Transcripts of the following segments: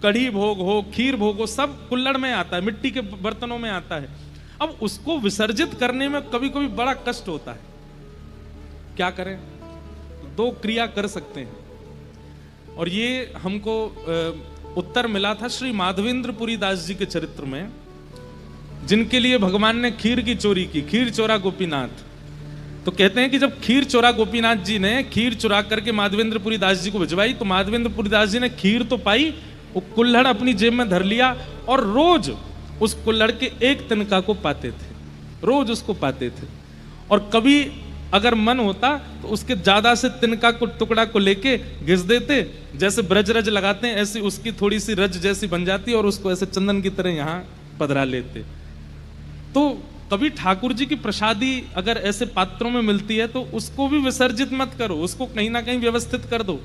कढ़ी भोग हो, खीर भोग हो, सब कुल्हड़ में आता है, मिट्टी के बर्तनों में आता है। अब उसको विसर्जित करने में कभी कभी बड़ा कष्ट होता है, क्या करें? दो क्रिया कर सकते हैं, और ये हमको उत्तर मिला था श्री माधवेंद्रपुरी दास जी के चरित्र में, जिनके लिए भगवान ने खीर की चोरी की, खीर चोरा गोपीनाथ। तो कहते हैं कि जब खीर चोरा गोपीनाथ जी ने खीर चुरा करके माधवेंद्रपुरी दास जी को भिजवाई, तो माधवेंद्रपुरी दास जी ने खीर तो पाई, वो कुल्हड़ अपनी जेब में धर लिया और रोज उस कुल्हड़ के एक तिनका को पाते थे, रोज उसको पाते थे। और कभी अगर मन होता तो उसके ज्यादा से तिनका को टुकड़ा को लेके घिस देते, जैसे ब्रज रज लगाते हैं ऐसी उसकी थोड़ी सी रज जैसी बन जाती और उसको ऐसे चंदन की तरह यहाँ पधरा लेते। तो कभी ठाकुर जी की प्रसादी अगर ऐसे पात्रों में मिलती है तो उसको भी विसर्जित मत करो, उसको कहीं ना कहीं व्यवस्थित कर दो।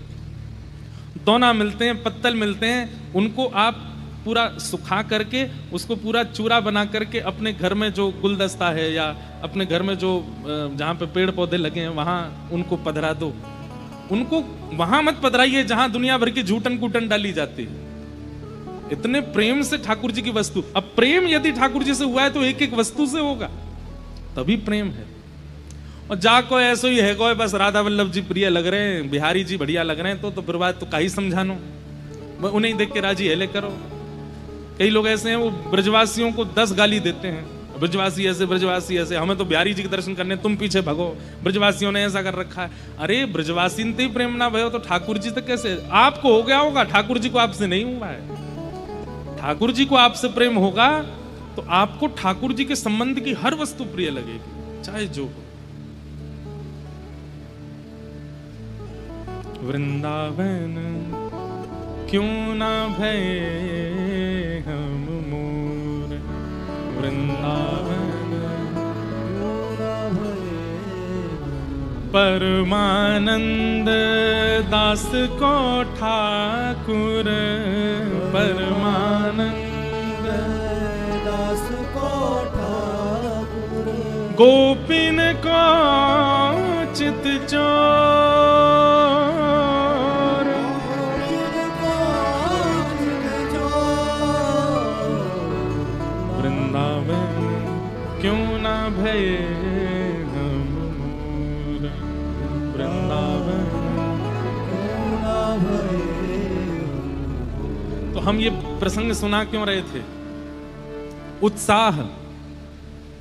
दोना मिलते हैं, पत्तल मिलते हैं, उनको आप पूरा सुखा करके उसको पूरा चूरा बना करके अपने घर में जो गुलदस्ता है या अपने घर में जो जहाँ पे पेड़ पौधे लगे हैं वहां उनको पधरा दो। उनको वहां मत पधराइए जहां दुनिया भर की झूठन कूटन डाली जाती है। इतने प्रेम से ठाकुर जी की वस्तु, अब प्रेम यदि ठाकुर जी से हुआ है तो एक एक वस्तु से होगा, तभी प्रेम है। और जाको ऐसो ही है कोई बस राधा वल्लभ जी प्रिय लग रहे हैं, बिहारी जी बढ़िया लग रहे हैं, तो फिर बात तो का ही समझानो, उन्हें देख के राजी हेले करो। कई लोग ऐसे हैं वो ब्रजवासियों को 10 गाली देते हैं, ब्रजवासी ऐसे, ब्रजवासी ऐसे, हमें तो बिहारी जी के दर्शन करने, तुम पीछे भगो, ब्रजवासियों ने ऐसा कर रखा है। अरे ब्रजवासी ने ही प्रेम ना भयो तो ठाकुर जी तक कैसे? आपको हो गया होगा, ठाकुर जी को आपसे नहीं हुआ है। ठाकुर जी को आपसे प्रेम होगा तो आपको ठाकुर जी के संबंध की हर वस्तु प्रिय लगेगी, चाहे जो हो। वृंदावन क्यों ना भये हम मोर, वृंदावन क्यों ना भये परमानंद दास को ठाकुर, परमानंद दास को ठाकुर, गोपिन को चित चोर, वृंदावन क्यों ना भये हम मोर, वृंदावन क्यों ना भये। तो हम ये प्रसंग सुना क्यों रहे थे? उत्साह,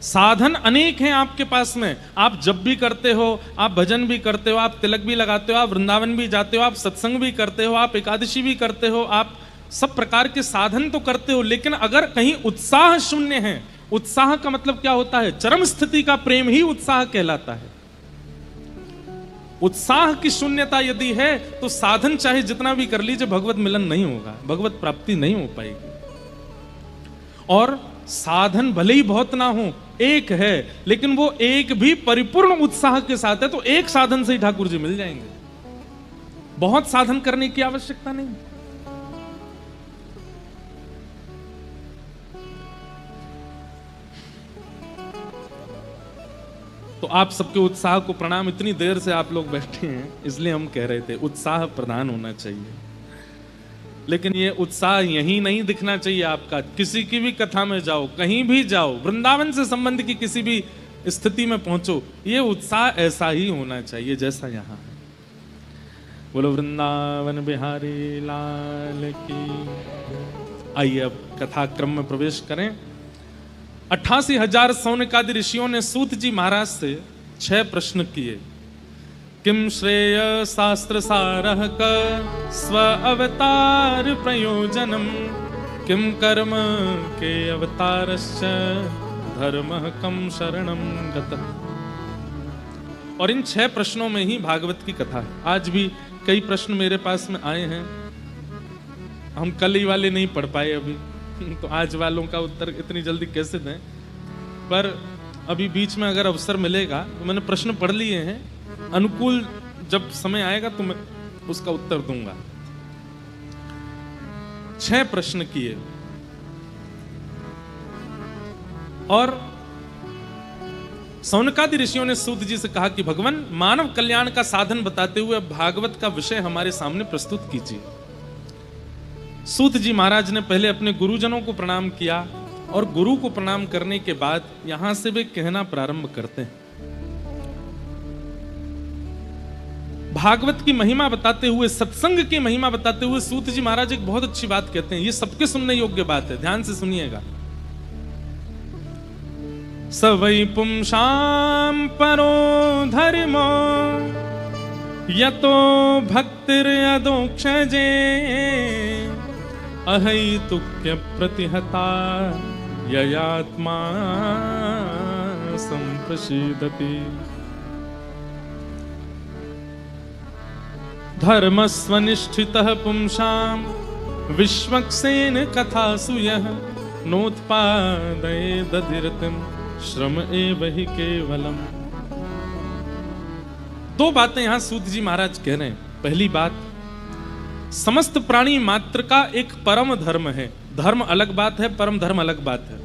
साधन अनेक हैं आपके पास में, आप जब भी करते हो, आप भजन भी करते हो, आप तिलक भी लगाते हो, आप वृंदावन भी जाते हो, आप सत्संग भी करते हो, आप एकादशी भी करते हो, आप सब प्रकार के साधन तो करते हो, लेकिन अगर कहीं उत्साह शून्य है, उत्साह का मतलब क्या होता है? चरम स्थिति का प्रेम ही उत्साह कहलाता है। उत्साह की शून्यता यदि है तो साधन चाहे जितना भी कर लीजिए भगवत मिलन नहीं होगा, भगवत प्राप्ति नहीं हो पाएगी। और साधन भले ही बहुत ना हो, एक है, लेकिन वो एक भी परिपूर्ण उत्साह के साथ है तो एक साधन से ही ठाकुर जी मिल जाएंगे, बहुत साधन करने की आवश्यकता नहीं। तो आप सबके उत्साह को प्रणाम, इतनी देर से आप लोग बैठे हैं इसलिए हम कह रहे थे उत्साह प्रधान होना चाहिए। लेकिन ये उत्साह यहीं नहीं दिखना चाहिए आपका, किसी की भी कथा में जाओ, कहीं भी जाओ, वृंदावन से संबंध की किसी भी स्थिति में पहुंचो, ये उत्साह ऐसा ही होना चाहिए जैसा यहाँ है। बोलो वृंदावन बिहारी लाल की। आइए अब कथा क्रम में प्रवेश करें। 88,000 सौनकादि ऋषियों ने सूत जी महाराज से 6 प्रश्न किए। किम श्रेय शास्त्र सारः क स्व अवतार प्रयोजनम, किम कर्म के अवतारश्च धर्मः कम शरणम गतः। और इन 6 प्रश्नों में ही भागवत की कथा है। आज भी कई प्रश्न मेरे पास में आए हैं, हम कल ही वाले नहीं पढ़ पाए अभी, तो आज वालों का उत्तर इतनी जल्दी कैसे दें, पर अभी बीच में अगर अवसर मिलेगा तो मैंने प्रश्न पढ़ लिए हैं, अनुकूल जब समय आएगा तो मैं उसका उत्तर दूंगा। 6 प्रश्न किए और सौनकादि ऋषियों ने सूत जी से कहा कि भगवान मानव कल्याण का साधन बताते हुए भागवत का विषय हमारे सामने प्रस्तुत कीजिए। सूत जी महाराज ने पहले अपने गुरुजनों को प्रणाम किया और गुरु को प्रणाम करने के बाद यहां से वे कहना प्रारंभ करते हैं। भागवत की महिमा बताते हुए, सत्संग की महिमा बताते हुए सूत जी महाराज एक बहुत अच्छी बात कहते हैं। ये सबके सुनने योग्य बात है, ध्यान से सुनिएगा। सवै पुंसाम परो धर्मो यतो भक्तिर्यदोक्षजे अहैतुक्य प्रतिहता ययात्मा संप्रसीदति। धर्मस्वनिष्ठितः पुंसाम विश्वक्सेन कथासु यः नोत्पादये दधिरतिम श्रम एव हि केवलम। दो बातें यहां सूत जी महाराज कह रहे हैं। पहली बात, समस्त प्राणी मात्र का एक परम धर्म है। धर्म अलग बात है, परम धर्म अलग बात है।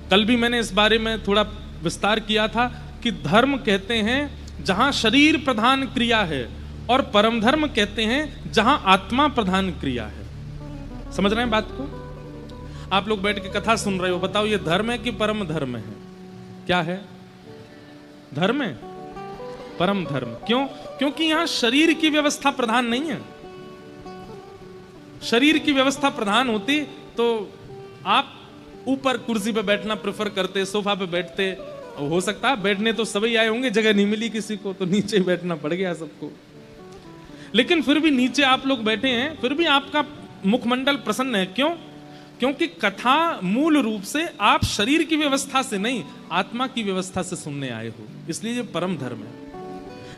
कल भी मैंने इस बारे में थोड़ा विस्तार किया था कि धर्म कहते हैं जहां शरीर प्रधान क्रिया है, और परम धर्म कहते हैं जहां आत्मा प्रधान क्रिया है। समझ रहे हैं बात को? आप लोग बैठ के कथा सुन रहे हो, बताओ ये धर्म है कि परम धर्म है? क्या है? धर्म है, परम धर्म। क्यों? क्योंकि यहां शरीर की व्यवस्था प्रधान नहीं है। शरीर की व्यवस्था प्रधान होती तो आप ऊपर कुर्सी पे बैठना प्रेफर करते, सोफा पे बैठते। हो सकता है बैठने तो सभी आए होंगे, जगह नहीं मिली किसी को तो नीचे ही बैठना पड़ गया सबको। लेकिन फिर भी नीचे आप लोग बैठे हैं, फिर भी आपका मुखमंडल प्रसन्न है। क्यों? क्योंकि कथा मूल रूप से आप शरीर की व्यवस्था से नहीं, आत्मा की व्यवस्था से सुनने आए हो, इसलिए ये परम धर्म है।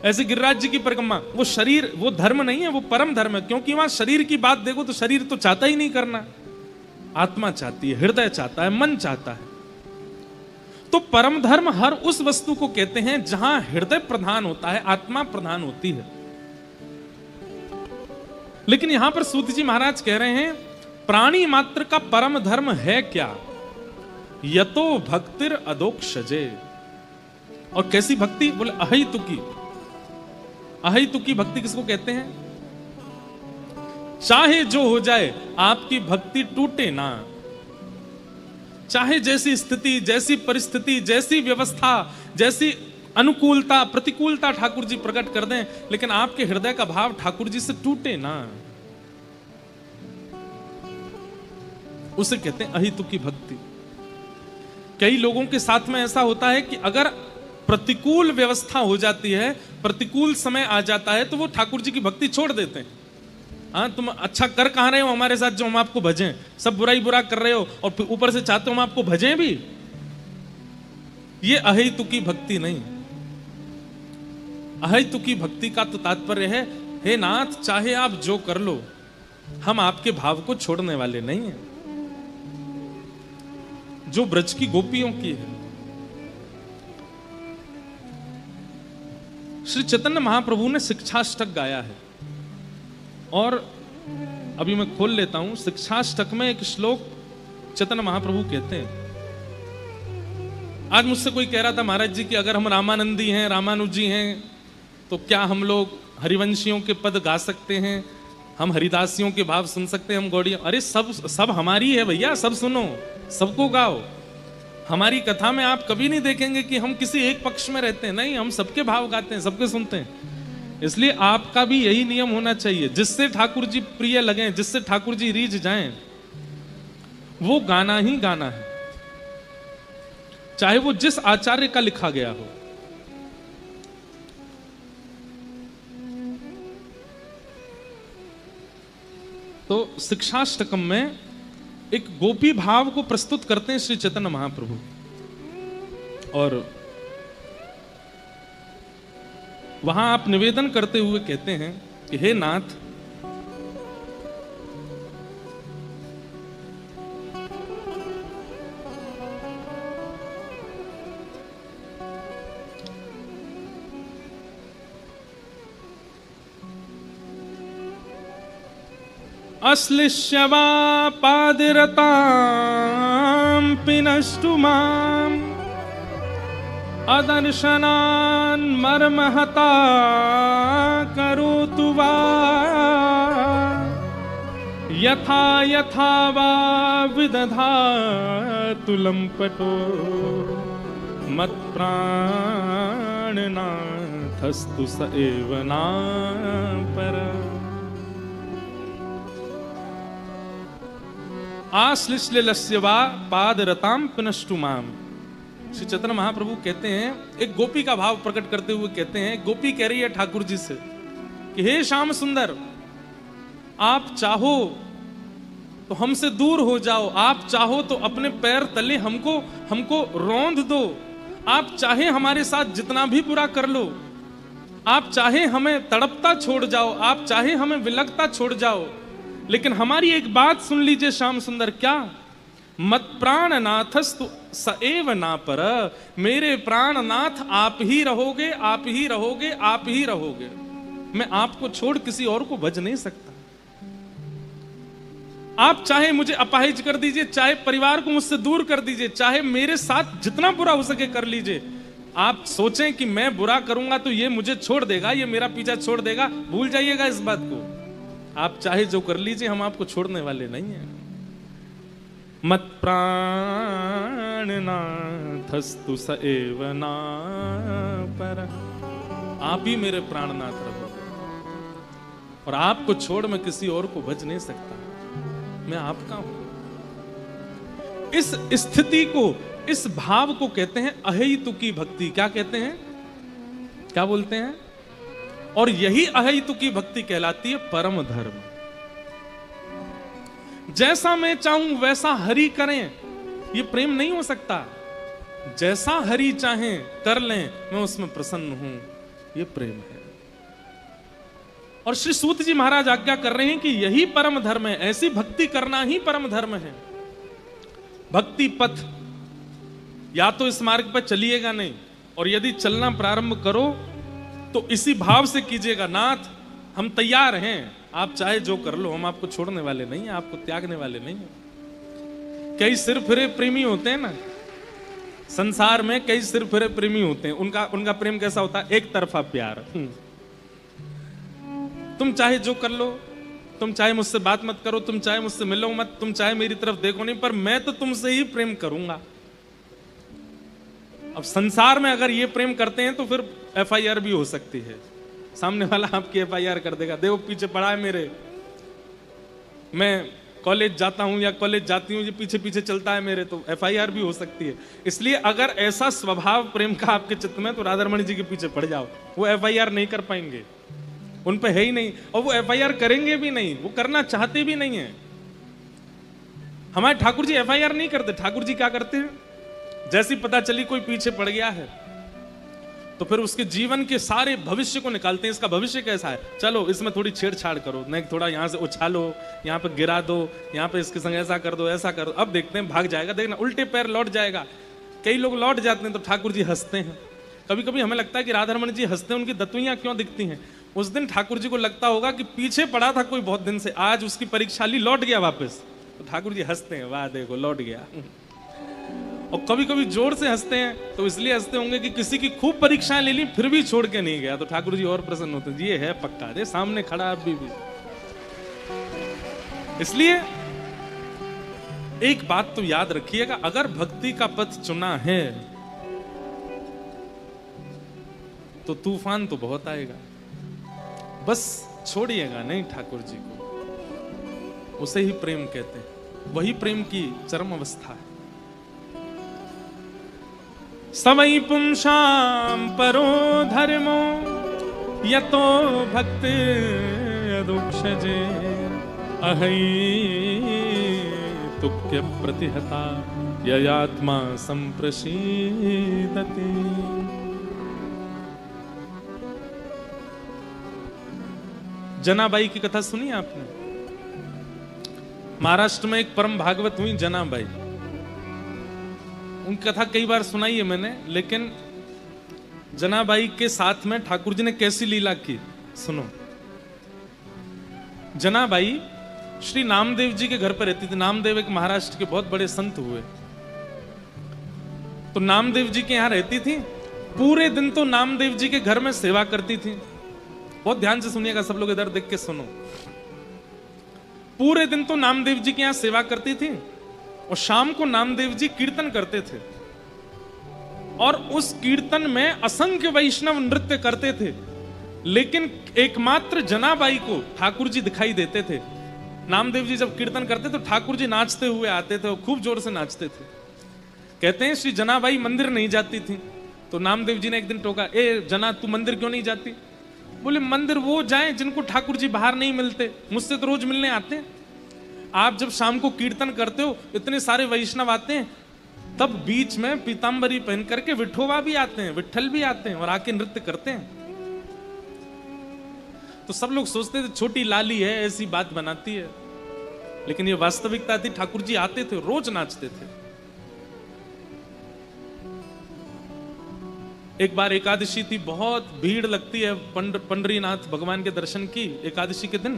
ऐसे गिरिराज जी की परिक्रमा, वो शरीर, वो धर्म नहीं है, वो परम धर्म है। क्योंकि वहां शरीर की बात देखो तो शरीर तो चाहता ही नहीं करना, आत्मा चाहती है, हृदय चाहता है, मन चाहता है। तो परम धर्म हर उस वस्तु को कहते हैं जहां हृदय प्रधान होता है, आत्मा प्रधान होती है। लेकिन यहां पर सूत जी महाराज कह रहे हैं प्राणी मात्र का परम धर्म है क्या? यतो भक्तिर अदोक्षजे। और कैसी भक्ति? बोले अहैतुकी। अहैतुकी भक्ति किसको कहते हैं? चाहे जो हो जाए आपकी भक्ति टूटे ना। चाहे जैसी स्थिति, जैसी परिस्थिति, जैसी व्यवस्था, जैसी अनुकूलता, प्रतिकूलता ठाकुर जी प्रकट कर दें, लेकिन आपके हृदय का भाव ठाकुर जी से टूटे ना, उसे कहते हैं अहितुकी भक्ति। कई लोगों के साथ में ऐसा होता है कि अगर प्रतिकूल व्यवस्था हो जाती है, प्रतिकूल समय आ जाता है, तो वो ठाकुर जी की भक्ति छोड़ देते हैं। हाँ, तुम अच्छा कर कहां रहे हो हमारे साथ जो हम आपको भजें? सब बुराई बुरा कर रहे हो और फिर ऊपर से चाहते हो हम आपको भजें भी। ये अहेतुकी भक्ति नहीं। अहेतुकी भक्ति का तो तात्पर्य है, हे नाथ चाहे आप जो कर लो, हम आपके भाव को छोड़ने वाले नहीं हैं। जो ब्रज की गोपियों की है। श्री चैतन्य महाप्रभु ने शिक्षाष्टक गाया है, और अभी मैं खोल लेता हूं। शिक्षाष्टक में एक श्लोक चैतन्य महाप्रभु कहते हैं। आज मुझसे कोई कह रहा था महाराज जी कि अगर हम रामानंदी हैं, रामानुजी हैं, तो क्या हम लोग हरिवंशियों के पद गा सकते हैं? हम हरिदासियों के भाव सुन सकते हैं? हम गौड़ियों? अरे सब हमारी है भैया, सब सुनो, सबको गाओ। हमारी कथा में आप कभी नहीं देखेंगे कि हम किसी एक पक्ष में रहते हैं, नहीं, हम सबके भाव गाते हैं, सबके सुनते हैं। इसलिए आपका भी यही नियम होना चाहिए, जिससे ठाकुर जी प्रिय लगें, जिससे ठाकुर जी रीझ जाएं, वो गाना ही गाना है, चाहे वो जिस आचार्य का लिखा गया हो। तो शिक्षाष्टकम में एक गोपी भाव को प्रस्तुत करते हैं श्री चैतन्य महाप्रभु, और वहां आप निवेदन करते हुए कहते हैं कि हे नाथ, अश्लिष्यवा पादिरतां पिनष्टु माम् अदर्शनान् मर्महता करोतु वा यथा यथा वा विदधातु लंपटो मत्प्राणनाथस्तु स एव नापर। आश्लिश्लिलस्य वा पादरताम पुनष्टु माम। श्री चैतन्य महाप्रभु कहते हैं, एक गोपी का भाव प्रकट करते हुए कहते हैं, गोपी कह रही है ठाकुर जी से कि हे श्याम सुंदर, आप चाहो तो हमसे दूर हो जाओ, आप चाहो तो अपने पैर तले हमको रौंद दो, आप चाहे हमारे साथ जितना भी बुरा कर लो, आप चाहे हमें तड़पता छोड़ जाओ, आप चाहे हमें विलगता छोड़ जाओ, लेकिन हमारी एक बात सुन लीजिए श्याम सुंदर, क्या? मत प्राणनाथस्तु स एव नापर। मेरे प्राणनाथ आप ही रहोगे, आप ही रहोगे, आप ही रहोगे। मैं आपको छोड़ किसी और को भज नहीं सकता। आप चाहे मुझे अपाहिज कर दीजिए, चाहे परिवार को मुझसे दूर कर दीजिए, चाहे मेरे साथ जितना बुरा हो सके कर लीजिए। आप सोचें कि मैं बुरा करूंगा तो ये मुझे छोड़ देगा, ये मेरा पीछा छोड़ देगा, भूल जाइएगा इस बात को। आप चाहे जो कर लीजिए, हम आपको छोड़ने वाले नहीं हैं। मत प्राणनाथस्तु स एव नापर। आप ही मेरे प्राणनाथ रहो, और आपको छोड़ मैं किसी और को भज नहीं सकता। मैं आपका हूं। इस स्थिति को, इस भाव को कहते हैं अहेतुकी भक्ति। क्या कहते हैं? क्या बोलते हैं? और यही अहेतुकी भक्ति कहलाती है परम धर्म। जैसा मैं चाहूं वैसा हरि करें, ये प्रेम नहीं हो सकता। जैसा हरि चाहें कर लें, मैं उसमें प्रसन्न हूं, ये प्रेम है। और श्री सूत जी महाराज आज्ञा कर रहे हैं कि यही परम धर्म है, ऐसी भक्ति करना ही परम धर्म है। भक्ति पथ, या तो इस मार्ग पर चलिएगा नहीं, और यदि चलना प्रारंभ करो तो इसी भाव से कीजिएगा, नाथ हम तैयार हैं, आप चाहे जो कर लो, हम आपको छोड़ने वाले नहीं हैं, आपको त्यागने वाले नहीं हैं। कई सिर फिरे प्रेमी होते हैं ना संसार में, कई सिर फिरे प्रेमी होते हैं। उनका प्रेम कैसा होता है? एक तरफा प्यार। तुम चाहे जो कर लो, तुम चाहे मुझसे बात मत करो, तुम चाहे मुझसे मिलो मत, तुम चाहे मेरी तरफ देखो नहीं, पर मैं तो तुमसे ही प्रेम करूंगा। अब संसार में अगर ये प्रेम करते हैं तो फिर FIR भी हो सकती है। सामने वाला आपकी FIR कर देगा, देखो पीछे पड़ा है मेरे, मैं कॉलेज जाता हूं या कॉलेज जाती हूं, ये पीछे पीछे चलता है मेरे, तो FIR भी हो सकती है। इसलिए अगर ऐसा स्वभाव प्रेम का आपके चित्त में, तो राधारमणि जी के पीछे पड़ जाओ, वो FIR नहीं कर पाएंगे, उन पे है ही नहीं, और वो FIR करेंगे भी नहीं, वो करना चाहते भी नहीं है। हमारे ठाकुर जी FIR नहीं करते। ठाकुर जी क्या करते हैं? जैसी पता चली कोई पीछे पड़ गया है, तो फिर उसके जीवन के सारे भविष्य को निकालते हैं। इसका भविष्य कैसा है, चलो इसमें थोड़ी छेड़छाड़ करो, नहीं थोड़ा यहां से उछालो, यहां पे गिरा दो, यहां पे इसके संग ऐसा कर दो, ऐसा कर दो, अब देखते हैं भाग जाएगा, देखना उल्टे पैर लौट जाएगा। कई लोग लौट जाते हैं तो ठाकुर जी हंसते हैं। कभी कभी हमें लगता है कि राधारमण जी हंसते हैं, उनकी दतुइयां क्यों दिखती हैं? उस दिन ठाकुर जी को लगता होगा कि पीछे पड़ा था कोई बहुत दिन से, आज उसकी परीक्षा ली, लौट गया वापस, तो ठाकुर जी हंसते हैं, वाह देखो लौट गया। और कभी कभी जोर से हंसते हैं, तो इसलिए हंसते होंगे कि किसी की खूब परीक्षाएं ले ली फिर भी छोड़ के नहीं गया, तो ठाकुर जी और प्रसन्न होते हैं, ये है पक्का, दे सामने खड़ा अभी भी। इसलिए एक बात तो याद रखिएगा, अगर भक्ति का पथ चुना है तो तूफान तो बहुत आएगा, बस छोड़िएगा नहीं ठाकुर जी को। उसे ही प्रेम कहते हैं, वही प्रेम की चरम अवस्था है। सवै पुंसाम परो धर्मो यतो भक्त अदुक्षजे अहै तुक्य प्रतिहता ययात्मा संप्रसीदति। जनाबाई की कथा सुनी आपने? महाराष्ट्र में एक परम भागवत हुई जनाबाई, उनकी कथा कई बार सुनाई है मैंने, लेकिन जनाबाई के साथ में ठाकुर जी ने कैसी लीला की सुनो। जनाबाई श्री नामदेव जी के घर पर रहती थी। नामदेव एक महाराष्ट्र के बहुत बड़े संत हुए, तो नामदेव जी के यहां रहती थी। पूरे दिन तो नामदेव जी के घर में सेवा करती थी। बहुत ध्यान से सुनिएगा सब लोग, इधर देख के सुनो। पूरे दिन तो नामदेव जी के यहां सेवा करती थी और शाम को नामदेव जी कीर्तन करते थे और उस कीर्तन में असंख्य वैष्णव नृत्य करते थे, लेकिन एकमात्र जनाबाई को ठाकुर जी दिखाई देते थे। नामदेव जी जब कीर्तन करते तो ठाकुर जी नाचते हुए आते थे और खूब जोर से नाचते थे। कहते हैं श्री जनाबाई मंदिर नहीं जाती थी, तो नामदेव जी ने एक दिन टोका, ए जना तू मंदिर क्यों नहीं जाती? बोले मंदिर वो जाएं जिनको ठाकुर जी बाहर नहीं मिलते, मुझसे तो रोज मिलने आते हैं। आप जब शाम को कीर्तन करते हो इतने सारे वैष्णव आते हैं, तब बीच में पीतांबरी पहन करके विठोबा भी आते हैं, विठल भी आते हैं और आके नृत्य करते हैं। तो सब लोग सोचते थे छोटी लाली है ऐसी बात बनाती है, लेकिन ये वास्तविकता थी। ठाकुर जी आते थे, रोज नाचते थे। एक बार एकादशी थी, बहुत भीड़ लगती है पंडरीनाथ भगवान के दर्शन की एकादशी के दिन।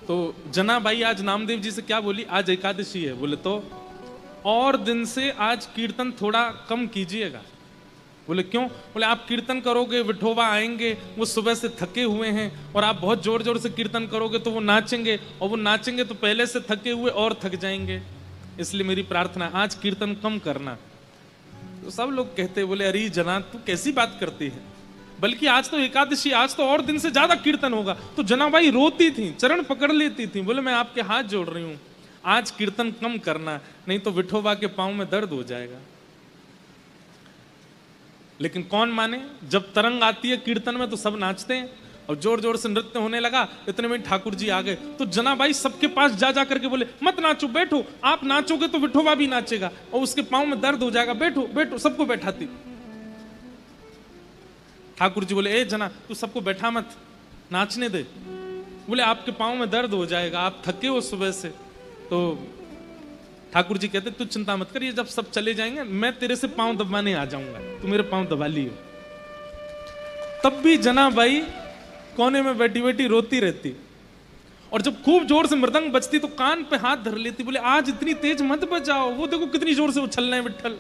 तो जनाबाई आज नामदेव जी से क्या बोली, आज एकादशी है। बोले तो और दिन से आज कीर्तन थोड़ा कम कीजिएगा। बोले क्यों? बोले आप कीर्तन करोगे विठोबा आएंगे, वो सुबह से थके हुए हैं, और आप बहुत जोर जोर से कीर्तन करोगे तो वो नाचेंगे, और वो नाचेंगे तो पहले से थके हुए और थक जाएंगे। इसलिए मेरी प्रार्थना आज कीर्तन कम करना। तो सब लोग कहते, बोले अरे जना तू कैसी बात करती है, बल्कि आज तो एकादशी, आज तो और दिन से ज्यादा कीर्तन होगा। तो जनाबाई रोती थी, चरण पकड़ लेती थी। बोले मैं आपके हाथ जोड़ रही हूं, आज कीर्तन कम करना, नहीं तो विठोबा के पांव में दर्द हो जाएगा। लेकिन कौन माने, जब तरंग आती है कीर्तन में तो सब नाचते हैं और जोर जोर से नृत्य होने लगा। इतने में ठाकुर जी आ गए, तो जनाबाई सबके पास जा करके बोले मत नाचो, बैठो, आप नाचोगे तो विठोबा भी नाचेगा और उसके पांव में दर्द हो जाएगा, बैठो बैठो। सबको बैठाती। ठाकुर जी बोले ए जना तू सबको बैठा मत, नाचने दे। बोले आपके पांव में दर्द हो जाएगा, आप थके हो सुबह से। तो ठाकुर जी कहते तू चिंता मत कर, ये जब सब चले जाएंगे मैं तेरे से पांव दबाने आ जाऊंगा, तू मेरे पांव दबा लियो। तब भी जनाबाई कोने में बैठी बैठी रोती रहती, और जब खूब जोर से मृदंग बजती तो कान पे हाथ धर लेती। बोले आज इतनी तेज मत बजाओ, वो देखो कितनी जोर से उछल रहे हैं विठल।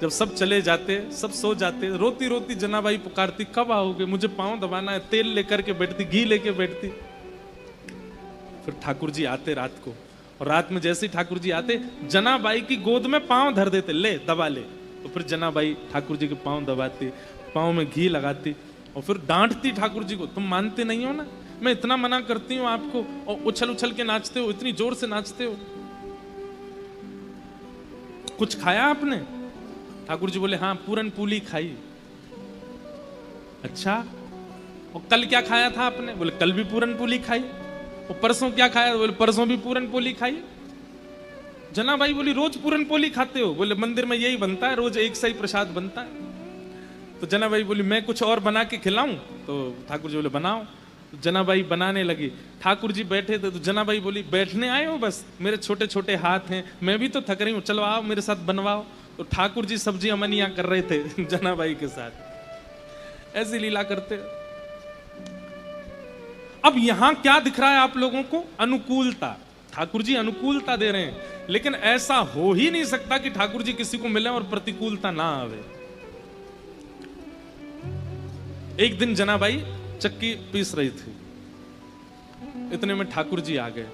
जब सब चले जाते, सब सो जाते, रोती रोती जनाबाई पुकारती कब आओगे, मुझे पांव दबाना है। तेल लेकर के बैठती, घी लेके बैठती। फिर ठाकुर जी आते रात को, और रात में जैसे ही ठाकुर जी आते जनाबाई की गोद में पांव धर देते, ले दबा ले। तो फिर जनाबाई ठाकुर जी के पांव दबाती, पांव में घी लगाती और फिर डांटती ठाकुर जी को, तुम मानते नहीं हो ना, मैं इतना मना करती हूं आपको और उछल उछल के नाचते हो, इतनी जोर से नाचते हो। कुछ खाया आपने? ठाकुर जी बोले हाँ पूरन पूली खाई। अच्छा, और कल क्या खाया था आपने? बोले कल भी पूरन पूली खाई। और परसों क्या खाया? बोले परसों भी पूरन पोली खाई। जनाबाई बोली रोज पूरन पोली खाते हो? बोले मंदिर में यही बनता है, रोज एक सही प्रसाद बनता है। तो जनाबाई बोली मैं कुछ और बना के खिलाऊं? तो ठाकुर जी बोले बनाओ। तो जनाबाई बनाने लगी। ठाकुर जी बैठे थे तो जनाबाई बोली बैठने आए हो बस, मेरे छोटे छोटे हाथ हैं, मैं भी तो थक रही हूँ, चलो आओ मेरे साथ बनवाओ। तो ठाकुर जी सब्जी अमनिया कर रहे थे जनाबाई के साथ, ऐसी लीला करते। अब यहां क्या दिख रहा है आप लोगों को? अनुकूलता। ठाकुर जी अनुकूलता दे रहे हैं, लेकिन ऐसा हो ही नहीं सकता कि ठाकुर जी किसी को मिले और प्रतिकूलता ना आवे। एक दिन जनाबाई चक्की पीस रही थी, इतने में ठाकुर जी आ गए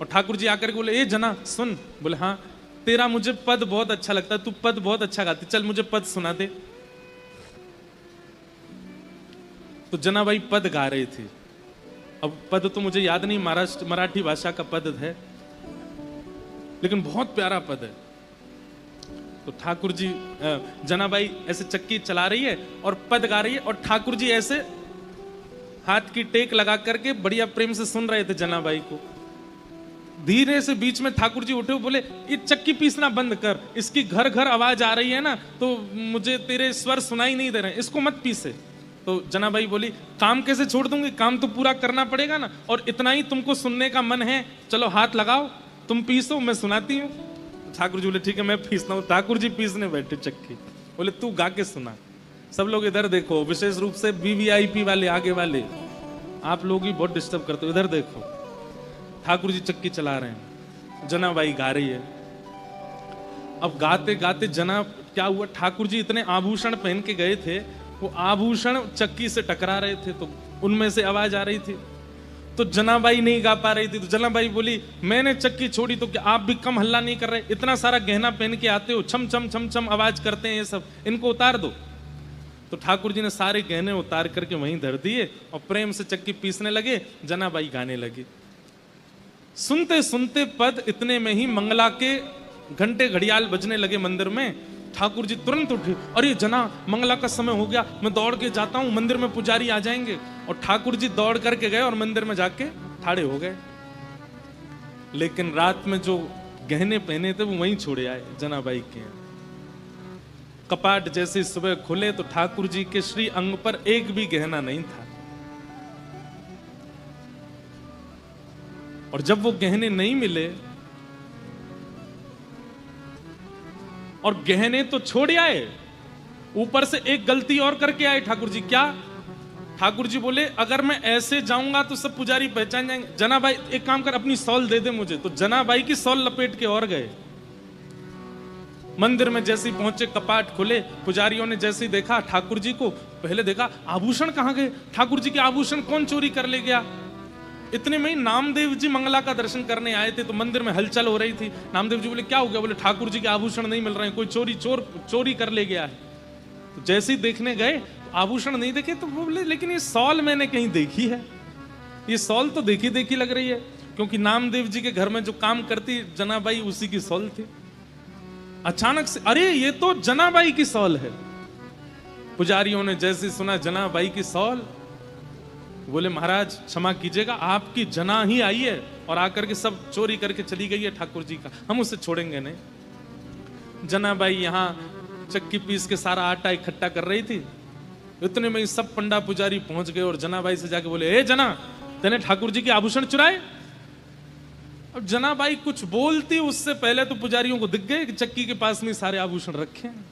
और ठाकुर जी आकर के बोले ए जना सुन। बोले हाँ, तेरा मुझे पद बहुत अच्छा लगता है, तू पद बहुत अच्छा गाती, चल मुझे पद सुना दे। तो जनाबाई पद गा रही थी। अब पद तो मुझे याद नहीं, मराठी भाषा का पद है, लेकिन बहुत प्यारा पद है। तो ठाकुर जी जनाबाई ऐसे चक्की चला रही है और पद गा रही है, और ठाकुर जी ऐसे हाथ की टेक लगा करके बढ़िया प्रेम से सुन रहे थे जनाबाई को। धीरे से बीच में ठाकुर जी उठे, बोले ये चक्की पीसना बंद कर, इसकी घर घर आवाज आ रही है ना, तो मुझे तेरे स्वर सुनाई नहीं दे रहे, इसको मत पीसे। तो जनाबाई बोली काम कैसे छोड़ दूंगी, काम तो पूरा करना पड़ेगा ना, और इतना ही तुमको सुनने का मन है, चलो हाथ लगाओ, तुम पीसो, मैं सुनाती हूँ। ठाकुर जी बोले ठीक है मैं पीसता हूँ। ठाकुर जी पीसने बैठे चक्की, बोले तू गा के सुना। सब लोग इधर देखो, विशेष रूप से वीवीआईपी वाले आगे वाले, आप लोग ही बहुत डिस्टर्ब करते हो, इधर देखो। ठाकुर जी चक्की चला रहे हैं, जनाबाई गा रही है। अब गाते गाते जना क्या हुआ, ठाकुर जी इतने आभूषण पहन के गए थे, वो आभूषण चक्की से टकरा रहे थे, तो उनमें से आवाज आ रही थी। तो जनाबाई नहीं गा पा रही थी, तो जनाबाई बोली मैंने चक्की छोड़ी तो क्या आप भी कम हल्ला नहीं कर रहे? इतना सारा गहना पहन के आते हो, छम छम छम छम आवाज करते हैं ये सब, इनको उतार दो। तो ठाकुर जी ने सारे गहने उतार करके वहीं धर दिए और प्रेम से चक्की पीसने लगे, जनाबाई गाने लगी। सुनते सुनते पद इतने में ही मंगला के घंटे घड़ियाल बजने लगे मंदिर में। ठाकुर जी तुरंत उठे, अरे जना मंगला का समय हो गया, मैं दौड़ के जाता हूं, मंदिर में पुजारी आ जाएंगे। और ठाकुर जी दौड़ करके गए और मंदिर में जाके ठाड़े हो गए। लेकिन रात में जो गहने पहने थे वो वहीं छोड़े आए जनाबाई के। कपाट जैसे सुबह खुले तो ठाकुर जी के श्री अंग पर एक भी गहना नहीं था। और जब वो गहने नहीं मिले, और गहने तो छोड़ आए, ऊपर से एक गलती और करके आए ठाकुर जी। क्या? ठाकुर जी बोले अगर मैं ऐसे जाऊंगा तो सब पुजारी पहचान जाएंगे। जनाबाई एक काम कर, अपनी सॉल दे दे मुझे। तो जनाबाई की सॉल लपेट के और गए। मंदिर में जैसे ही पहुंचे, कपाट खुले, पुजारियों ने जैसे ही देखा ठाकुर जी को, पहले देखा आभूषण कहां गए, ठाकुर जी के आभूषण कौन चोरी कर ले गया। इतने में ही नामदेव जी मंगला का दर्शन करने आए थे, तो मंदिर में हलचल हो रही थी। नामदेव जी बोले क्या हो गया? बोले ठाकुर जी के आभूषण नहीं मिल रहे हैं, कोई चोरी कर ले गया है। तो जैसे ही देखने गए तो आभूषण नहीं देखे, तो वो बोले लेकिन ये सॉल मैंने कहीं देखी है, ये सॉल तो देखी देखी लग रही है, क्योंकि नामदेव जी के घर में जो काम करती जनाबाई उसी की सॉल थी। अचानक से अरे ये तो जनाबाई की सॉल है। पुजारियों ने जैसे सुना जनाबाई की सॉल, बोले महाराज क्षमा कीजिएगा, आपकी जना ही आई है और आकर के सब चोरी करके चली गई है ठाकुर जी का, हम उसे छोड़ेंगे नहीं। जनाबाई यहाँ चक्की पीस के सारा आटा इकट्ठा कर रही थी। इतने में सब पंडा पुजारी पहुंच गए और जनाबाई से जाके बोले, ए जना, तेने ठाकुर जी के आभूषण चुराए? अब जनाबाई कुछ बोलती उससे पहले तो पुजारियों को दिख गए कि चक्की के पास में सारे आभूषण रखे हैं।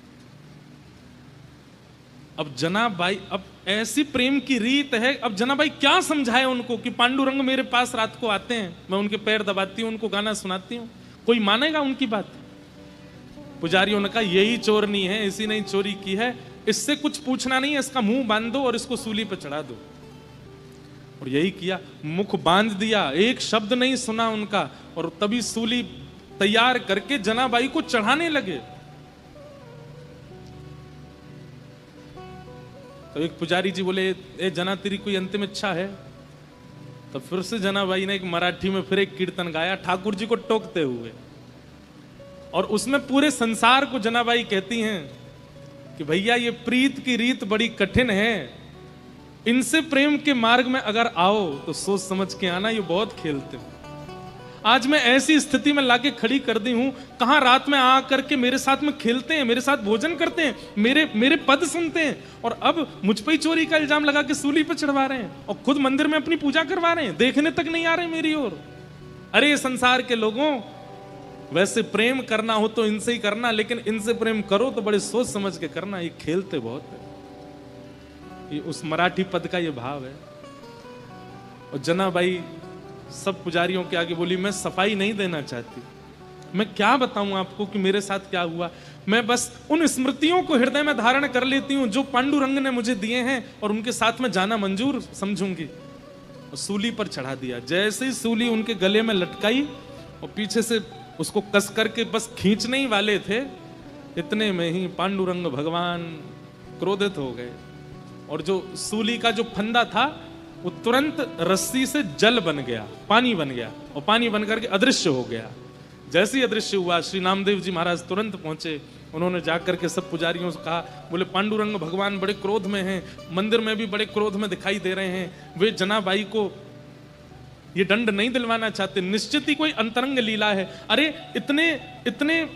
अब जनाबाई, अब ऐसी प्रेम की रीत है, अब जनाबाई क्या समझाए उनको कि पांडुरंग मेरे पास रात को आते हैं, मैं उनके पैर दबाती हूं, उनको गाना सुनाती हूं, कोई मानेगा उनकी बात? पुजारियों ने कहा यही चोरनी है, इसी ने चोरी की है, इससे कुछ पूछना नहीं है, इसका मुंह बांध दो और इसको सूली पर चढ़ा दो। और यही किया, मुख बांध दिया, एक शब्द नहीं सुना उनका, और तभी सूली तैयार करके जनाबाई को चढ़ाने लगे। तो एक पुजारी जी बोले, ए जना तेरी कोई अंतिम इच्छा है? तो फिर से जनाबाई ने एक मराठी में फिर एक कीर्तन गाया ठाकुर जी को टोकते हुए, और उसमें पूरे संसार को जनाबाई कहती हैं कि भैया ये प्रीत की रीत बड़ी कठिन है, इनसे प्रेम के मार्ग में अगर आओ तो सोच समझ के आना, ये बहुत खेलते हैं। आज मैं ऐसी स्थिति में लाके खड़ी कर दी हूं, कहां रात में आ करके मेरे साथ में खेलते हैं, मेरे साथ भोजन करते हैं, मेरे पद सुनते हैं, और अब मुझ पर ही चोरी का इल्जाम लगा के सूली पे चढ़वा रहे हैं, और खुद मंदिर में अपनी पूजा करवा रहे हैं, देखने तक नहीं आ रहे मेरी ओर। अरे संसार के लोगों, वैसे प्रेम करना हो तो इनसे ही करना, लेकिन इनसे प्रेम करो तो बड़े सोच समझ के करना, ये खेलते बहुत है। ये उस मराठी पद का ये भाव है। और जनाबाई सब पुजारियों के आगे बोली, मैं सफाई नहीं देना चाहती, मैं क्या बताऊं आपको कि मेरे साथ क्या हुआ, मैं बस उन स्मृतियों को हृदय में धारण कर लेती हूं जो पांडुरंग ने मुझे दिए हैं, और उनके साथ में जाना मंजूर समझूंगी। और सूली पर चढ़ा दिया। जैसे ही सूली उनके गले में लटकाई और पीछे से उसको कस करके बस खींचने ही वाले थे, इतने में ही पांडुरंग भगवान क्रोधित हो गए, और जो सूली का जो फंदा था वो तुरंत रस्सी से जल बन गया, पानी बन गया, और पानी बन करके अदृश्य हो गया। जैसे ही अदृश्य हुआ, श्री नामदेव जी महाराज तुरंत पहुंचे। उन्होंने जाकर के सब पुजारियों से कहा, बोले पांडुरंग भगवान बड़े क्रोध में हैं, मंदिर में भी बड़े क्रोध में दिखाई दे रहे हैं, वे जनाबाई को ये दंड नहीं दिलवाना चाहते, निश्चित ही कोई अंतरंग लीला है। अरे इतने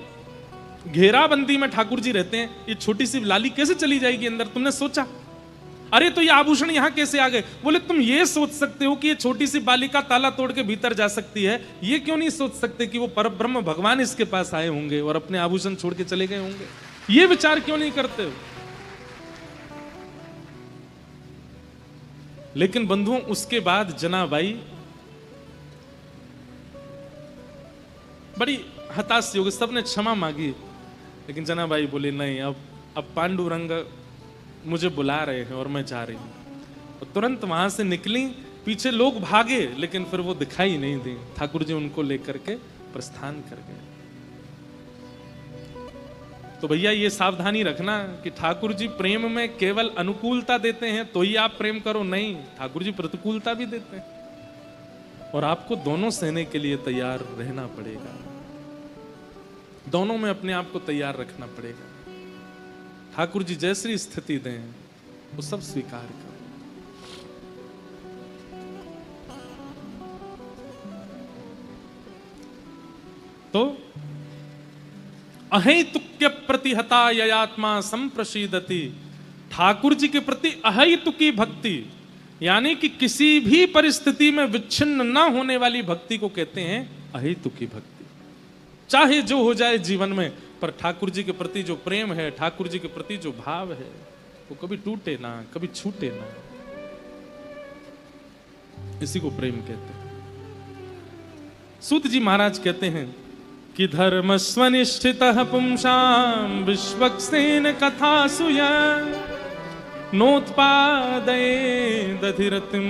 घेराबंदी में ठाकुर जी रहते हैं, ये छोटी सी लाली कैसे चली जाएगी अंदर, तुमने सोचा? अरे तो ये आभूषण यहां कैसे आ गए? बोले तुम ये सोच सकते हो कि ये छोटी सी बालिका ताला तोड़ के भीतर जा सकती है, ये क्यों नहीं सोच सकते कि वो परब्रह्म भगवान इसके पास आए होंगे और अपने आभूषण छोड़ के चले गए होंगे? ये विचार क्यों नहीं करते हो? लेकिन बंधुओं, उसके बाद जनाबाई बड़ी हताश हो गई, सबने क्षमा मांगी, लेकिन जनाबाई बोली नहीं, अब पांडुरंग मुझे बुला रहे हैं और मैं जा रही हूं। और तुरंत वहां से निकली, पीछे लोग भागे लेकिन फिर वो दिखाई नहीं दी। ठाकुर जी उनको लेकर के प्रस्थान कर गए। तो भैया ये सावधानी रखना कि ठाकुर जी प्रेम में केवल अनुकूलता देते हैं तो ही आप प्रेम करो, नहीं, ठाकुर जी प्रतिकूलता भी देते हैं और आपको दोनों सहने के लिए तैयार रहना पड़ेगा, दोनों में अपने आप को तैयार रखना पड़ेगा। ठाकुर जी जैसी स्थिति दें वो सब स्वीकार करो। तो अहेतुक्य प्रतिहता ययात्मा संप्रसीदति, ठाकुर जी के प्रति अहेतुकी भक्ति यानी कि किसी भी परिस्थिति में विच्छिन्न न होने वाली भक्ति को कहते हैं अहेतुकी भक्ति। चाहे जो हो जाए जीवन में, पर ठाकुर जी के प्रति जो प्रेम है, ठाकुर जी के प्रति जो भाव है, वो कभी टूटे ना, कभी छूटे ना। इसी को प्रेम कहते हैं। सूत जी महाराज कहते हैं कि धर्म स्वनिष्ठित पुंसाम विश्वक्सेन कथा सुया नोत्पादये दधिरतिम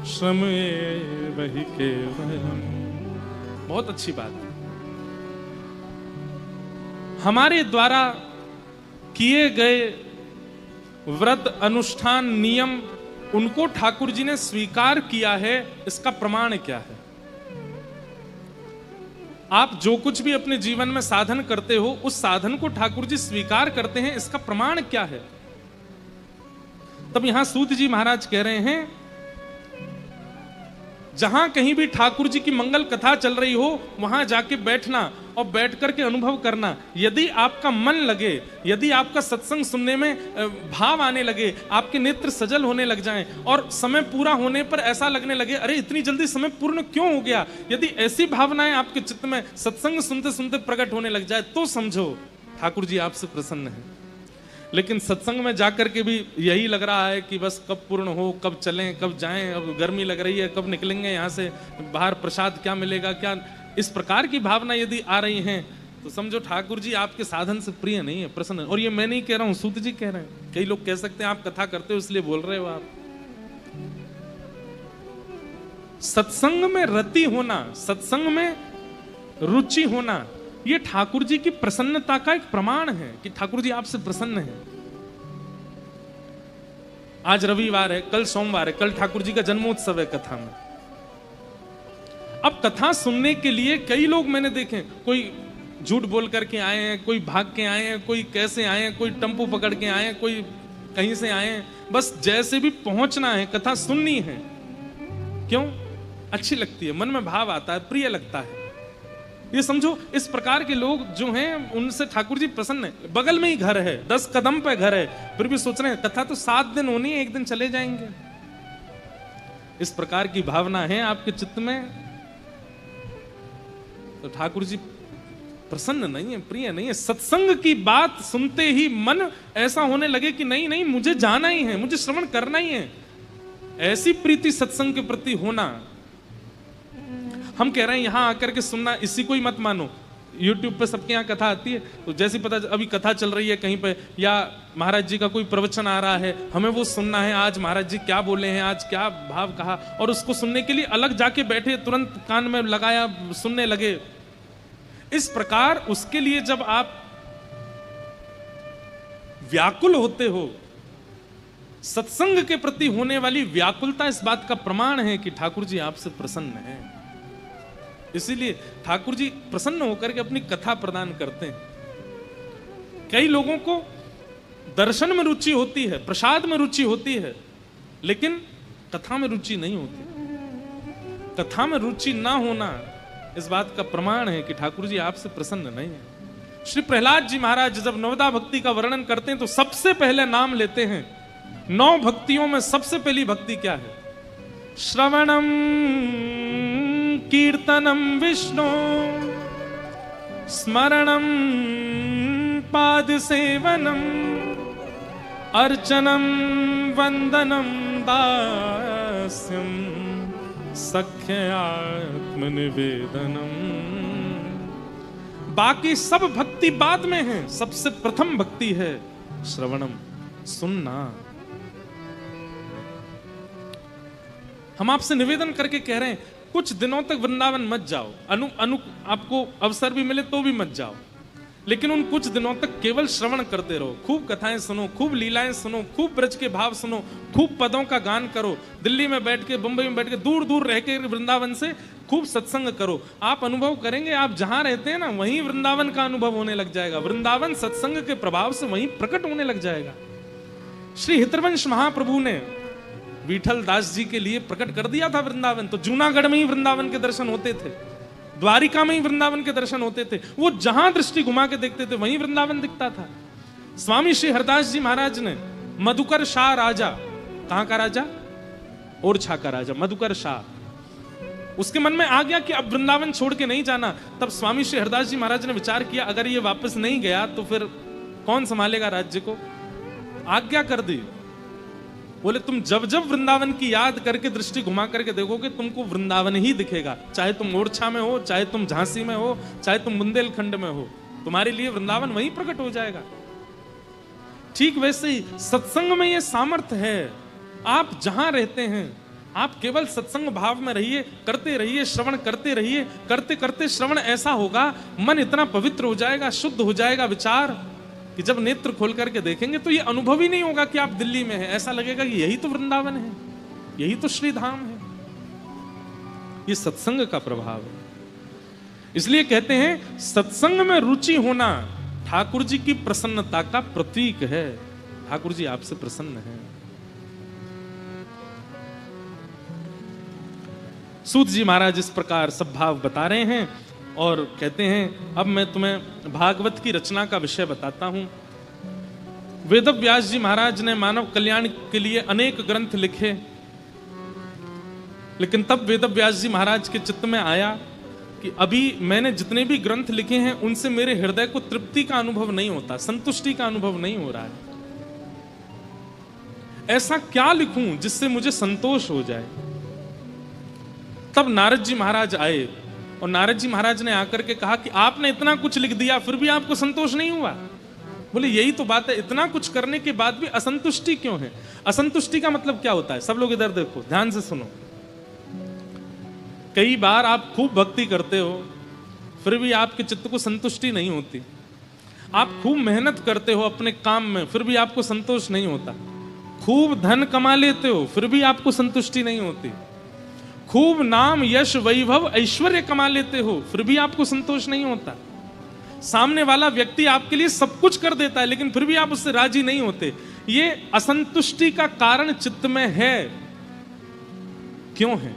श्रमे वही केवलम। बहुत अच्छी बात है। हमारे द्वारा किए गए व्रत अनुष्ठान नियम उनको ठाकुर जी ने स्वीकार किया है, इसका प्रमाण क्या है? आप जो कुछ भी अपने जीवन में साधन करते हो, उस साधन को ठाकुर जी स्वीकार करते हैं, इसका प्रमाण क्या है? तब यहां सूत जी महाराज कह रहे हैं, जहां कहीं भी ठाकुर जी की मंगल कथा चल रही हो वहां जाके बैठना और बैठ करके अनुभव करना। यदि आपका मन लगे, यदि आपका सत्संग सुनने में भाव आने लगे, आपके नेत्र सजल होने लग जाएं और समय पूरा होने पर ऐसा लगने लगे अरे इतनी जल्दी समय पूर्ण क्यों हो गया, यदि ऐसी भावनाएं आपके चित्त में सत्संग सुनते सुनते प्रकट होने लग जाए तो समझो ठाकुर जी आपसे प्रसन्न है। लेकिन सत्संग में जाकर के भी यही लग रहा है कि बस कब पूर्ण हो, कब चलें, कब जाएं, अब गर्मी लग रही है, कब निकलेंगे यहाँ से, बाहर प्रसाद क्या मिलेगा, क्या, इस प्रकार की भावना यदि आ रही हैं तो समझो ठाकुर जी आपके साधन से प्रिय नहीं है, प्रसन्न। और ये मैं नहीं कह रहा हूं, सूत जी कह रहे हैं। कई लोग कह सकते हैं आप कथा करते हो इसलिए बोल रहे हो। आप सत्संग में रति होना, सत्संग में रुचि होना, ये ठाकुर जी की प्रसन्नता का एक प्रमाण है कि ठाकुर जी आपसे प्रसन्न है। आज रविवार है, कल सोमवार है, कल ठाकुर जी का जन्मोत्सव है कथा में। अब कथा सुनने के लिए कई लोग मैंने देखे, कोई झूठ बोल करके आए हैं, कोई भाग के आए हैं, कोई कैसे आए हैं, कोई टेम्पो पकड़ के आए हैं, कोई कहीं से आए हैं, बस जैसे भी पहुंचना है, कथा सुननी है। क्यों? अच्छी लगती है, मन में भाव आता है, प्रिय लगता है। ये समझो इस प्रकार के लोग जो हैं उनसे ठाकुर जी प्रसन्न है। बगल में ही घर है, 10 कदम पे घर है, फिर भी सोच रहे हैं कथा तो 7 दिन होनी है, एक दिन चले जाएंगे। इस प्रकार की भावना है आपके चित्त में, तो ठाकुर जी प्रसन्न नहीं है, प्रिय नहीं है। सत्संग की बात सुनते ही मन ऐसा होने लगे कि नहीं नहीं मुझे जाना ही है, मुझे श्रवण करना ही है। ऐसी प्रीति सत्संग के प्रति होना। हम कह रहे हैं यहां आकर के सुनना, इसी को ही मत मानो। यूट्यूब पे सबके यहाँ कथा आती है, तो जैसी पता अभी कथा चल रही है कहीं पे, या महाराज जी का कोई प्रवचन आ रहा है, हमें वो सुनना है, आज महाराज जी क्या बोले हैं, आज क्या भाव कहा, और उसको सुनने के लिए अलग जाके बैठे, तुरंत कान में लगाया, सुनने लगे। इस प्रकार उसके लिए जब आप व्याकुल होते हो, सत्संग के प्रति होने वाली व्याकुलता इस बात का प्रमाण है कि ठाकुर जी आपसे प्रसन्न है। इसीलिए ठाकुर जी प्रसन्न होकर के अपनी कथा प्रदान करते हैं। कई लोगों को दर्शन में रुचि होती है, प्रसाद में रुचि होती है, लेकिन कथा में रुचि नहीं होती। कथा में रुचि ना होना इस बात का प्रमाण है कि ठाकुर जी आपसे प्रसन्न नहीं है। श्री प्रहलाद जी महाराज जब नवदा भक्ति का वर्णन करते हैं तो सबसे पहले नाम लेते हैं, 9 भक्तियों में सबसे पहली भक्ति क्या है? श्रवणम कीर्तनम विष्णु स्मरणम पाद सेवनम अर्चनम वंदनम दास्यम सख्यात्म निवेदनम। बाकी सब भक्ति बाद में है, सबसे प्रथम भक्ति है श्रवणम, सुनना। हम आपसे निवेदन करके कह रहे हैं कुछ दिनों तक वृंदावन मत जाओ, आपको अवसर भी मिले तो भी मत जाओ, लेकिन उन कुछ दिनों तक केवल श्रवण करते रहो, खूब कथाएं सुनो, खूब लीलाएं सुनो, खूब ब्रज के भाव सुनो, खूब पदों का गान करो, दिल्ली में बैठ के, बंबई में बैठ के, दूर दूर रह के वृंदावन से खूब सत्संग करो। आप अनुभव करेंगे, आप जहां रहते हैं ना वहीं वृंदावन का अनुभव होने लग जाएगा, वृंदावन सत्संग के प्रभाव से वहीं प्रकट होने लग जाएगा। श्री हितवंश महाप्रभु ने विठल दास जी के लिए प्रकट कर दिया था वृंदावन, तो जूनागढ़ में ही वृंदावन के दर्शन होते थे, द्वारिका में ही वृंदावन के दर्शन होते थे, वो जहां दृष्टि घुमा के देखते थे वहीं वृंदावन दिखता था। स्वामी श्री हरदास जी महाराज ने मधुकर शाह राजा, कहां का राजा? ओरछा का राजा मधुकर शाह, उसके मन में आ गया कि अब वृंदावन छोड़ के नहीं जाना। तब स्वामी श्री हरदास जी महाराज ने विचार किया, अगर ये वापस नहीं गया तो फिर कौन संभालेगा राज्य को? आज्ञा कर दी, बोले तुम जब जब वृंदावन की याद करके दृष्टि घुमा करके देखोगे तुमको वृंदावन ही दिखेगा, चाहे तुम ओरछा में हो, चाहे तुम झांसी में हो, चाहे तुम बुंदेलखंड में हो, तुम्हारे लिए वृंदावन वहीं प्रकट हो जाएगा। ठीक वैसे ही सत्संग में यह सामर्थ्य है, आप जहां रहते हैं आप केवल सत्संग भाव में रहिए, करते रहिए, श्रवण करते रहिए, करते करते श्रवण ऐसा होगा, मन इतना पवित्र हो जाएगा, शुद्ध हो जाएगा विचार, कि जब नेत्र खोल करके देखेंगे तो ये अनुभव ही नहीं होगा कि आप दिल्ली में हैं, ऐसा लगेगा कि यही तो वृंदावन है, यही तो श्री धाम है। ये सत्संग का प्रभाव है। इसलिए कहते हैं सत्संग में रुचि होना ठाकुर जी की प्रसन्नता का प्रतीक है। ठाकुर जी आपसे प्रसन्न हैं। सूत जी महाराज इस प्रकार सब भाव बता रहे हैं और कहते हैं अब मैं तुम्हें भागवत की रचना का विषय बताता हूं। वेदव्यास जी महाराज ने मानव कल्याण के लिए अनेक ग्रंथ लिखे, लेकिन तब वेदव्यास जी महाराज के चित्त में आया कि अभी मैंने जितने भी ग्रंथ लिखे हैं उनसे मेरे हृदय को तृप्ति का अनुभव नहीं होता, संतुष्टि का अनुभव नहीं हो रहा है। ऐसा क्या लिखूं जिससे मुझे संतोष हो जाए। तब नारद जी महाराज आए और नारद जी महाराज ने आकर के कहा कि आपने इतना कुछ लिख दिया फिर भी आपको संतोष नहीं हुआ। बोले यही तो बात है, इतना कुछ करने के बाद भी असंतुष्टि क्यों है? असंतुष्टि का मतलब क्या होता है? सब लोग इधर देखो, ध्यान से सुनो। कई बार आप खूब भक्ति करते हो फिर भी आपके चित्त को संतुष्टि नहीं होती। आप खूब मेहनत करते हो अपने काम में फिर भी आपको संतोष नहीं होता। खूब धन कमा लेते हो फिर भी आपको संतुष्टि नहीं होती। खूब नाम यश वैभव ऐश्वर्य कमा लेते हो फिर भी आपको संतोष नहीं होता। सामने वाला व्यक्ति आपके लिए सब कुछ कर देता है लेकिन फिर भी आप उससे राजी नहीं होते। ये असंतुष्टि का कारण चित्त में है। क्यों है?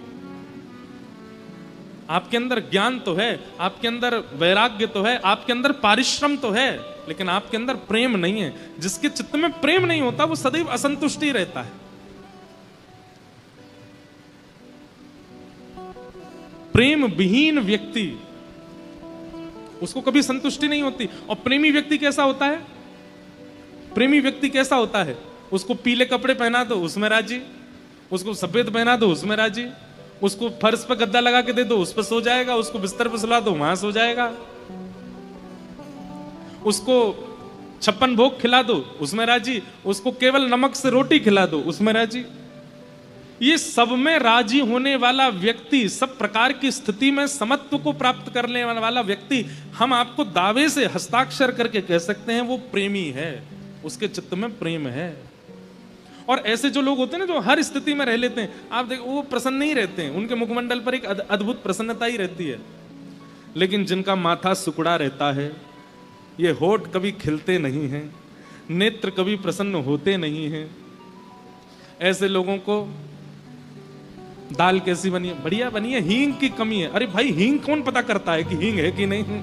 आपके अंदर ज्ञान तो है, आपके अंदर वैराग्य तो है, आपके अंदर पारिश्रम तो है, लेकिन आपके अंदर प्रेम नहीं है। जिसके चित्त में प्रेम नहीं होता वो सदैव असंतुष्टि रहता है। प्रेम विहीन व्यक्ति, उसको कभी संतुष्टि नहीं होती। और प्रेमी व्यक्ति कैसा होता है? प्रेमी व्यक्ति कैसा होता है? उसको पीले कपड़े पहना दो उसमें राजी, उसको सफेद पहना दो उसमें राजी, उसको फर्श पर गद्दा लगा के दे दो उस पर सो जाएगा, उसको बिस्तर पर सुला दो वहां सो जाएगा, उसको 56 भोग खिला दो उसमें राजी, उसको केवल नमक से रोटी खिला दो उसमें राजी। ये सब में राजी होने वाला व्यक्ति, सब प्रकार की स्थिति में समत्व को प्राप्त करने वाला व्यक्ति, हम आपको दावे से हस्ताक्षर करके कह सकते हैं वो प्रेमी है, उसके चित्त में प्रेम है। और ऐसे जो लोग होते हैं ना जो हर स्थिति में रह लेते हैं, आप देखो वो प्रसन्न नहीं रहते हैं, उनके मुखमंडल पर एक अद्भुत प्रसन्नता ही रहती है। लेकिन जिनका माथा सुकड़ा रहता है, ये होठ कभी खिलते नहीं हैं, नेत्र कभी प्रसन्न होते नहीं हैं, ऐसे लोगों को दाल कैसी बनी है? बढ़िया बनी है, हींग की कमी है। अरे भाई हींग कौन पता करता है कि हींग है कि नहीं?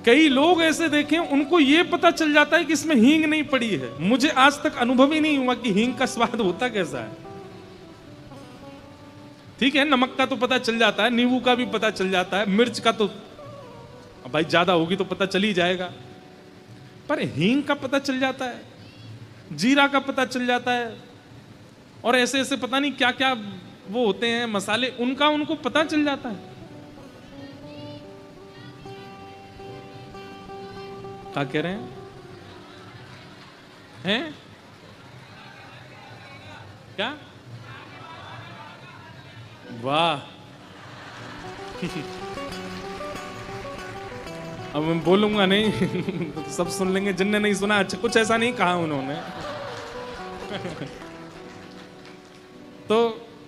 कई लोग ऐसे देखे उनको ये पता चल जाता है कि इसमें हींग नहीं पड़ी है। मुझे आज तक अनुभव ही नहीं हुआ कि हींग का स्वाद होता कैसा है। ठीक है, नमक का तो पता चल जाता है, नींबू का भी पता चल जाता है, मिर्च का तो भाई ज्यादा होगी तो पता चल ही जाएगा, पर हींग का पता चल जाता है, जीरा का पता चल जाता है, और ऐसे ऐसे पता नहीं क्या क्या वो होते हैं मसाले, उनका उनको पता चल जाता है। क्या कह रहे हैं? क्या वाह। अब मैं बोलूंगा नहीं तो सब सुन लेंगे, जिनने नहीं सुना। अच्छा, कुछ ऐसा नहीं कहा उन्होंने। तो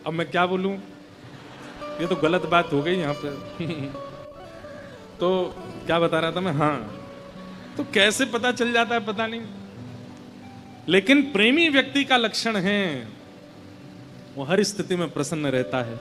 अब मैं क्या बोलूं, ये तो गलत बात हो गई यहाँ पे। तो क्या बता रहा था मैं, हाँ, तो कैसे पता चल जाता है पता नहीं, लेकिन प्रेमी व्यक्ति का लक्षण है वो हर स्थिति में प्रसन्न रहता है।